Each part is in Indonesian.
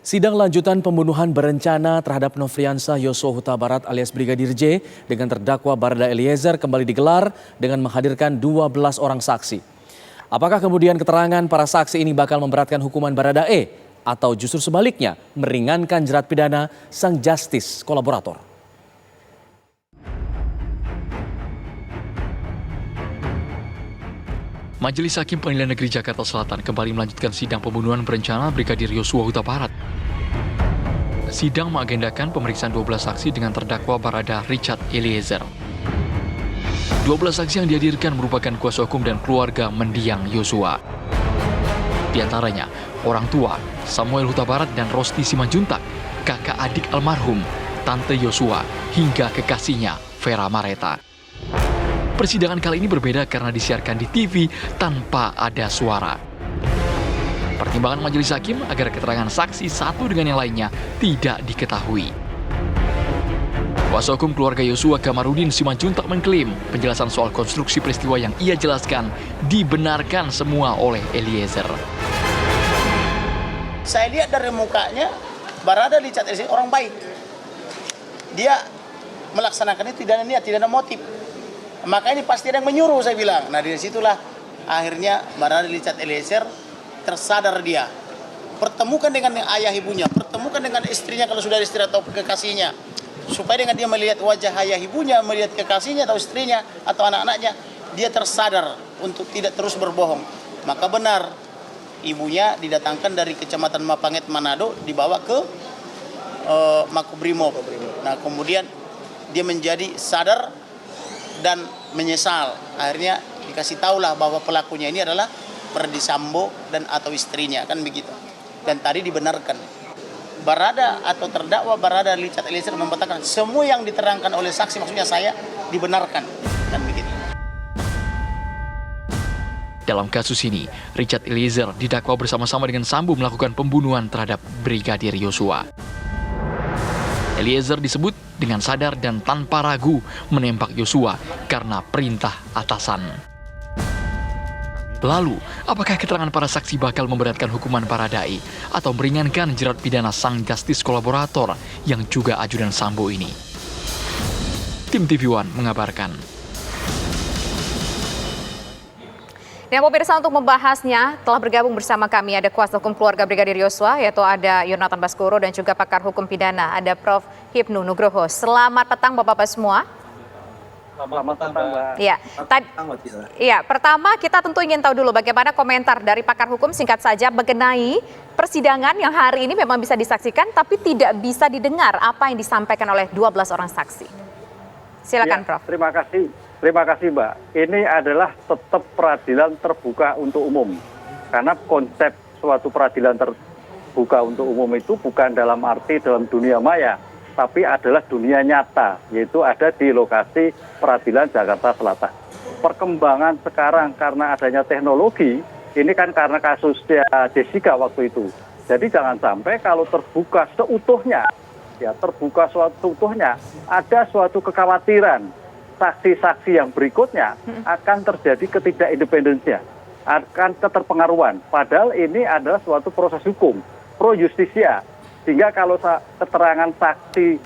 Sidang lanjutan pembunuhan berencana terhadap Nofriansah Yosua Huta Barat alias Brigadir J dengan terdakwa Barada Eliezer kembali digelar dengan menghadirkan 12 orang saksi. Apakah kemudian keterangan para saksi ini bakal memberatkan hukuman Barada E atau justru sebaliknya meringankan jerat pidana sang justice kolaborator? Majelis Hakim Pengadilan Negeri Jakarta Selatan kembali melanjutkan sidang pembunuhan berencana Brigadir Yosua Huta Barat. Sidang mengagendakan pemeriksaan 12 saksi dengan terdakwa Barada Richard Eliezer. 12 saksi yang dihadirkan merupakan kuasa hukum dan keluarga mendiang Yosua. Di antaranya, orang tua Samuel Huta Barat dan Rosti Simanjuntak, kakak adik almarhum, tante Yosua, hingga kekasihnya Vera Mareta. Persidangan kali ini berbeda karena disiarkan di TV tanpa ada suara. Pertimbangan majelis hakim agar keterangan saksi satu dengan yang lainnya tidak diketahui. Kuasa hukum keluarga Yosua Kamarudin Simanjuntak mengklaim penjelasan soal konstruksi peristiwa yang ia jelaskan dibenarkan semua oleh Eliezer. Saya lihat dari mukanya, Barada Richard Eliezer orang baik. Dia melaksanakan itu tidak ada niat, tidak ada motif. Maka ini pasti ada yang menyuruh, saya bilang. Nah, dari situlah akhirnya Barada Richard Eliezer tersadar dia. Pertemukan dengan ayah ibunya, pertemukan dengan istrinya kalau sudah istri atau kekasihnya. Supaya dengan dia melihat wajah ayah ibunya, melihat kekasihnya atau istrinya atau anak-anaknya, dia tersadar untuk tidak terus berbohong. Maka benar, ibunya didatangkan dari Kecamatan Mapanget, Manado, dibawa ke Makobrimob. Nah, kemudian dia menjadi sadar dan menyesal. Akhirnya dikasih tahulah bahwa pelakunya ini adalah Ferdy Sambo dan atau istrinya, kan begitu. Dan tadi dibenarkan. Barada atau terdakwa Barada Richard Eliezer mengatakan semua yang diterangkan oleh saksi, maksudnya saya, dibenarkan, kan begitu. Dalam kasus ini, Richard Eliezer didakwa bersama-sama dengan Sambo melakukan pembunuhan terhadap Brigadir Yosua. Eliezer disebut dengan sadar dan tanpa ragu menembak Yosua karena perintah atasan. Lalu, apakah keterangan para saksi bakal memberatkan hukuman Barada E atau meringankan jerat pidana sang justice kolaborator yang juga ajudan Sambo ini? Tim TV One mengabarkan. Dan pemirsa, untuk membahasnya telah bergabung bersama kami ada kuasa hukum keluarga Brigadir Yosua, yaitu ada Yonatan Baskoro, dan juga pakar hukum pidana ada Prof. Hipnu Nugroho. Selamat petang Bapak-Bapak semua. Selamat petang, Mbak. Ya, pertama kita tentu ingin tahu dulu bagaimana komentar dari pakar hukum singkat saja mengenai persidangan yang hari ini memang bisa disaksikan tapi tidak bisa didengar apa yang disampaikan oleh 12 orang saksi. Silakan, Prof. Terima kasih, Mbak. Ini adalah tetap peradilan terbuka untuk umum. Karena konsep suatu peradilan terbuka untuk umum itu bukan dalam arti dalam dunia maya, tapi adalah dunia nyata, yaitu ada di lokasi peradilan Jakarta Selatan. Perkembangan sekarang karena adanya teknologi, ini kan karena kasus Jessica waktu itu. Jadi jangan sampai kalau terbuka seutuhnya, ada suatu kekhawatiran saksi-saksi yang berikutnya akan terjadi ketidakindependensian, akan keterpengaruhan. Padahal ini adalah suatu proses hukum, pro justisia. Sehingga kalau keterangan saksi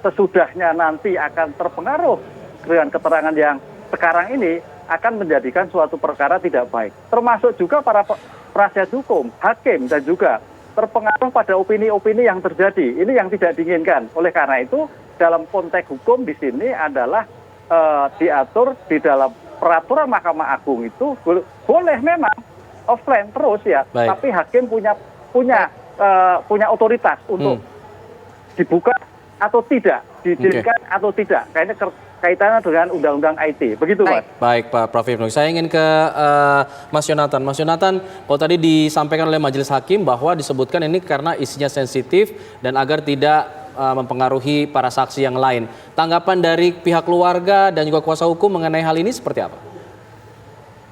sesudahnya nanti akan terpengaruh dengan keterangan yang sekarang ini, akan menjadikan suatu perkara tidak baik. Termasuk juga para penasihat hukum, hakim, dan juga terpengaruh pada opini-opini yang terjadi. Ini yang tidak diinginkan. Oleh karena itu, dalam konteks hukum di sini adalah diatur di dalam peraturan Mahkamah Agung itu boleh memang offline terus ya. Baik. Tapi hakim punya otoritas untuk dibuka atau tidak, didirikan atau tidak. Kayaknya kaitannya dengan undang-undang IT. Begitu, Mas. Baik, Pak Prof. Hipnu. Saya ingin ke Mas Yonatan. Mas Yonatan, kalau tadi disampaikan oleh majelis hakim bahwa disebutkan ini karena isinya sensitif dan agar tidak mempengaruhi para saksi yang lain. Tanggapan dari pihak keluarga dan juga kuasa hukum mengenai hal ini seperti apa?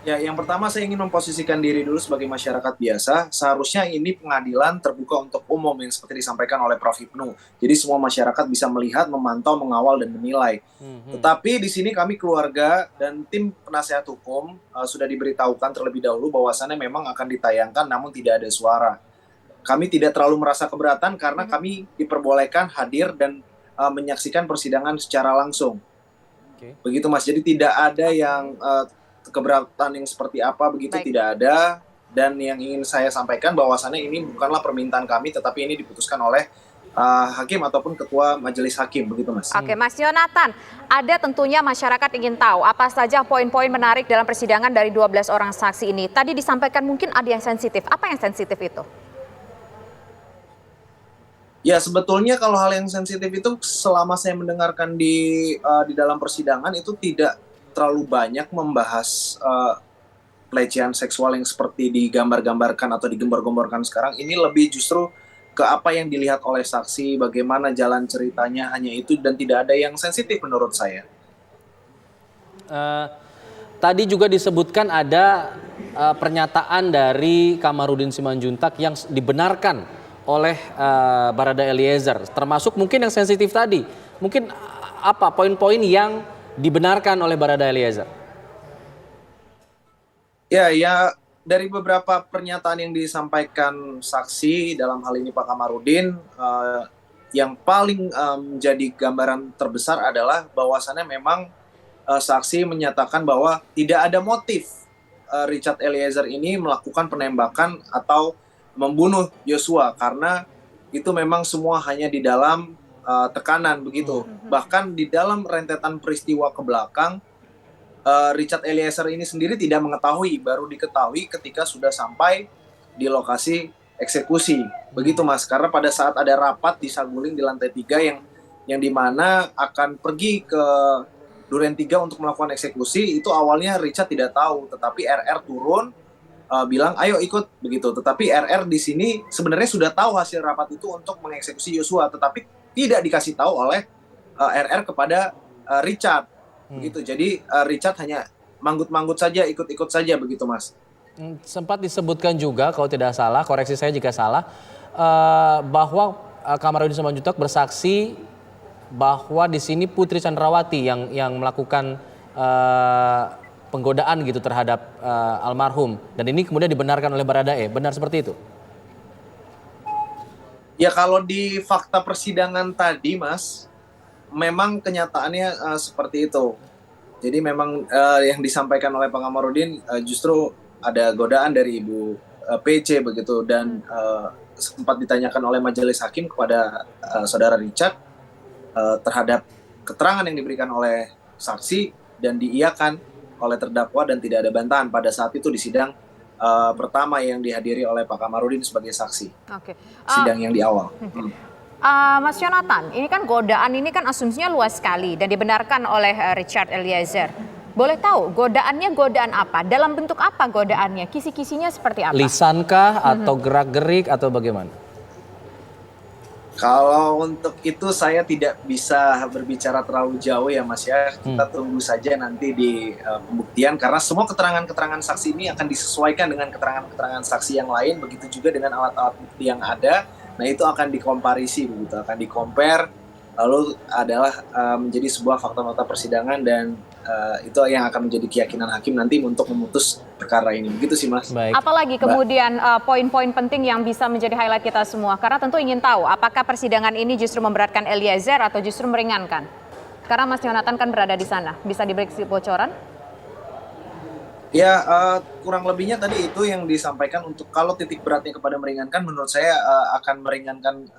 Ya, yang pertama saya ingin memposisikan diri dulu sebagai masyarakat biasa. Seharusnya ini pengadilan terbuka untuk umum yang seperti disampaikan oleh Prof. Hipnu. Jadi semua masyarakat bisa melihat, memantau, mengawal, dan menilai. Tetapi di sini kami keluarga dan tim penasihat hukum sudah diberitahukan terlebih dahulu bahwasannya memang akan ditayangkan namun tidak ada suara. kami tidak terlalu merasa keberatan karena kami diperbolehkan hadir dan menyaksikan persidangan secara langsung. Begitu Mas, jadi tidak ada yang keberatan yang seperti apa begitu. Baik. Tidak ada. Dan yang ingin saya sampaikan bahwasannya ini bukanlah permintaan kami, tetapi ini diputuskan oleh hakim ataupun ketua majelis hakim, begitu Mas. Oke, Mas Yonatan, ada tentunya masyarakat ingin tahu apa saja poin-poin menarik dalam persidangan dari 12 orang saksi ini. Tadi disampaikan mungkin ada yang sensitif. Apa yang sensitif itu? Ya, sebetulnya kalau hal yang sensitif itu selama saya mendengarkan di dalam persidangan itu tidak terlalu banyak membahas pelecehan seksual yang seperti digambar-gambarkan atau digembar-gemborkan sekarang. Ini lebih justru ke apa yang dilihat oleh saksi, bagaimana jalan ceritanya, hanya itu, dan tidak ada yang sensitif menurut saya. Tadi juga disebutkan ada pernyataan dari Kamarudin Simanjuntak yang dibenarkan oleh Barada Eliezer, termasuk mungkin yang sensitif tadi. Mungkin apa poin-poin yang dibenarkan oleh Barada Eliezer? Ya, dari beberapa pernyataan yang disampaikan saksi, dalam hal ini Pak Kamarudin, yang paling menjadi gambaran terbesar adalah bahwasannya memang saksi menyatakan bahwa tidak ada motif Richard Eliezer ini melakukan penembakan atau membunuh Yosua, karena itu memang semua hanya di dalam tekanan begitu. Bahkan di dalam rentetan peristiwa ke belakang, Richard Eliezer ini sendiri tidak mengetahui, baru diketahui ketika sudah sampai di lokasi eksekusi. Begitu Mas, karena pada saat ada rapat di Saguling di lantai 3 yang dimana akan pergi ke Duren 3 untuk melakukan eksekusi, itu awalnya Richard tidak tahu, tetapi RR turun bilang ayo ikut begitu. Tetapi RR di sini sebenarnya sudah tahu hasil rapat itu untuk mengeksekusi Yosua, tetapi tidak dikasih tahu oleh RR kepada Richard. Begitu. Jadi Richard hanya manggut-manggut saja, ikut-ikut saja begitu Mas. Sempat disebutkan juga, kalau tidak salah, koreksi saya jika salah, bahwa Kamarudin Simanjuntak bersaksi bahwa di sini Putri Chandrawati yang melakukan penggodaan gitu terhadap almarhum, dan ini kemudian dibenarkan oleh Baradae. Benar seperti itu? Ya, kalau di fakta persidangan tadi Mas, memang kenyataannya seperti itu. Jadi memang yang disampaikan oleh Pak Kamarudin justru ada godaan dari Ibu PC begitu, dan sempat ditanyakan oleh majelis hakim kepada saudara Richard terhadap keterangan yang diberikan oleh saksi dan diiyakan oleh terdakwa dan tidak ada bantahan pada saat itu di sidang pertama yang dihadiri oleh Pak Kamarudin sebagai saksi. Sidang yang di awal. Mas Yonatan, ini kan godaan ini kan asumsinya luas sekali dan dibenarkan oleh Richard Eliezer. Boleh tahu godaannya godaan apa? Dalam bentuk apa godaannya? Kisi-kisinya seperti apa? Lisankah atau gerak-gerik atau bagaimana? Kalau untuk itu saya tidak bisa berbicara terlalu jauh ya Mas ya. Kita tunggu saja nanti di pembuktian, karena semua keterangan-keterangan saksi ini akan disesuaikan dengan keterangan-keterangan saksi yang lain, begitu juga dengan alat-alat bukti yang ada. Nah, itu akan dikomparisi begitu, akan di-compare, lalu adalah menjadi sebuah fakta-fakta persidangan, dan itu yang akan menjadi keyakinan hakim nanti untuk memutus perkara ini. Begitu sih Mas. Baik. Apalagi kemudian poin-poin penting yang bisa menjadi highlight kita semua, karena tentu ingin tahu apakah persidangan ini justru memberatkan Eliezer atau justru meringankan. Karena Mas Yonatan kan berada di sana, bisa diberi bocoran? Ya, kurang lebihnya tadi itu yang disampaikan. Untuk kalau titik beratnya kepada meringankan, menurut saya akan meringankan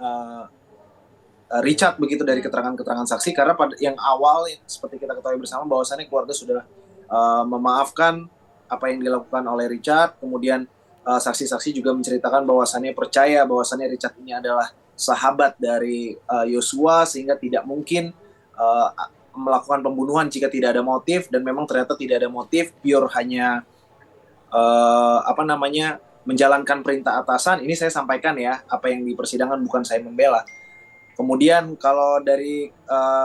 Richard begitu dari keterangan-keterangan saksi, karena pada yang awal seperti kita ketahui bersama bahwasannya keluarga sudah memaafkan apa yang dilakukan oleh Richard. Kemudian saksi-saksi juga menceritakan bahwasannya percaya bahwasannya Richard ini adalah sahabat dari Yosua, sehingga tidak mungkin melakukan pembunuhan jika tidak ada motif, dan memang ternyata tidak ada motif, pure hanya menjalankan perintah atasan. Ini saya sampaikan ya, apa yang di persidangan, bukan saya membela. Kemudian kalau dari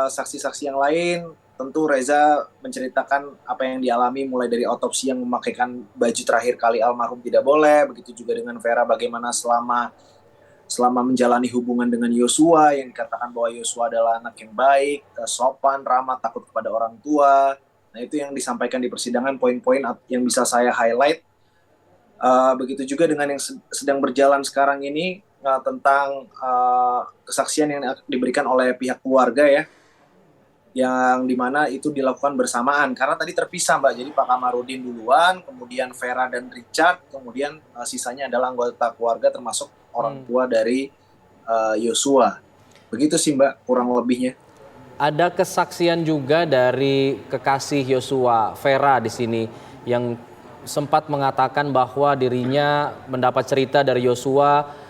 saksi-saksi yang lain, tentu Reza menceritakan apa yang dialami mulai dari otopsi yang memakaikan baju terakhir kali almarhum tidak boleh, begitu juga dengan Vera bagaimana selama menjalani hubungan dengan Yosua, yang dikatakan bahwa Yosua adalah anak yang baik, sopan, ramah, takut kepada orang tua. Nah, itu yang disampaikan di persidangan, poin-poin yang bisa saya highlight. Begitu juga dengan yang sedang berjalan sekarang ini, tentang kesaksian yang diberikan oleh pihak keluarga ya, yang dimana itu dilakukan bersamaan karena tadi terpisah Mbak, jadi Pak Kamarudin duluan, kemudian Vera dan Richard, kemudian sisanya adalah anggota keluarga termasuk orang tua dari Yosua. Begitu sih Mbak kurang lebihnya. Ada kesaksian juga dari kekasih Yosua, Vera di sini, yang sempat mengatakan bahwa dirinya mendapat cerita dari Yosua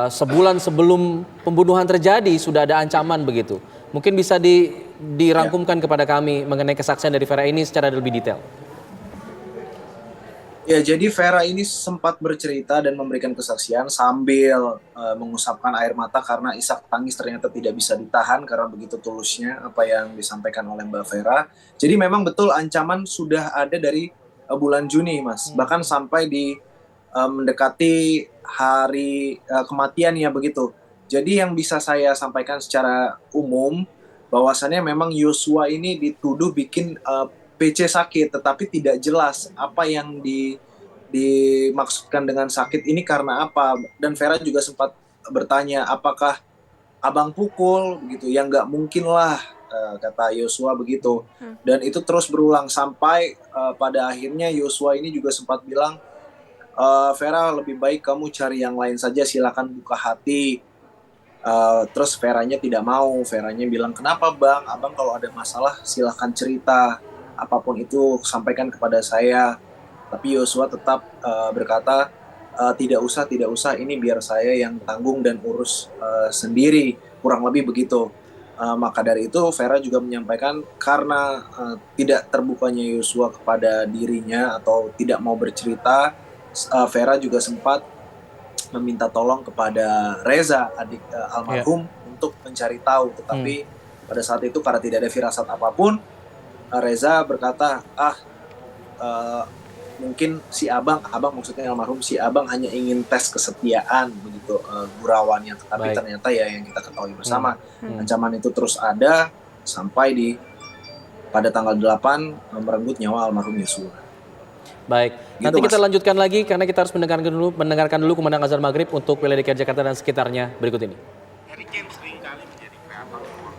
sebulan sebelum pembunuhan terjadi sudah ada ancaman begitu. Mungkin bisa dirangkumkan kepada kami mengenai kesaksian dari Vera ini secara lebih detail. Ya, jadi Vera ini sempat bercerita dan memberikan kesaksian sambil mengusapkan air mata karena isak tangis ternyata tidak bisa ditahan karena begitu tulusnya apa yang disampaikan oleh Mbak Vera. Jadi memang betul ancaman sudah ada dari bulan Juni, Mas. Bahkan sampai di mendekati hari kematiannya begitu. Jadi yang bisa saya sampaikan secara umum bahwasannya memang Yosua ini dituduh bikin PC sakit, tetapi tidak jelas apa yang dimaksudkan dengan sakit ini karena apa. Dan Vera juga sempat bertanya, apakah abang pukul begitu? Ya nggak mungkin lah, kata Yosua begitu. Dan itu terus berulang sampai pada akhirnya Yosua ini juga sempat bilang, Vera lebih baik kamu cari yang lain saja, silakan buka hati. Terus Veranya tidak mau, Veranya bilang, kenapa bang? Abang kalau ada masalah silahkan cerita, apapun itu sampaikan kepada saya. Tapi Yosua tetap berkata, tidak usah, ini biar saya yang tanggung dan urus sendiri, kurang lebih begitu. Maka dari itu Vera juga menyampaikan karena tidak terbukanya Yosua kepada dirinya atau tidak mau bercerita, Vera juga sempat meminta tolong kepada Reza, adik almarhum, untuk mencari tahu. Tetapi pada saat itu karena tidak ada firasat apapun, Reza berkata, mungkin si abang maksudnya almarhum, si abang hanya ingin tes kesetiaan begitu gurawannya. Tetapi ternyata ya yang kita ketahui bersama, ancaman itu terus ada sampai pada tanggal 8 merenggut nyawa almarhum Yosua. Baik, Gitu, nanti kita Mas. lanjutkan lagi karena kita harus mendengarkan dulu kumandang azan maghrib untuk wilayah DKI Jakarta dan sekitarnya berikut ini.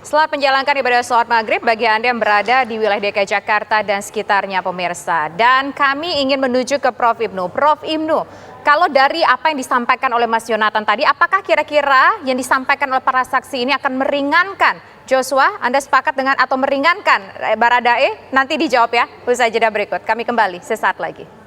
Setelah menjalankan ibadah sholat maghrib bagi Anda yang berada di wilayah DKI Jakarta dan sekitarnya pemirsa. Dan kami ingin menuju ke Prof. Ibnu. Prof. Ibnu, kalau dari apa yang disampaikan oleh Mas Yonatan tadi, apakah kira-kira yang disampaikan oleh para saksi ini akan meringankan Joshua? Anda sepakat dengan atau meringankan Baradae? Nanti dijawab ya, usai jeda berikut. Kami kembali sesaat lagi.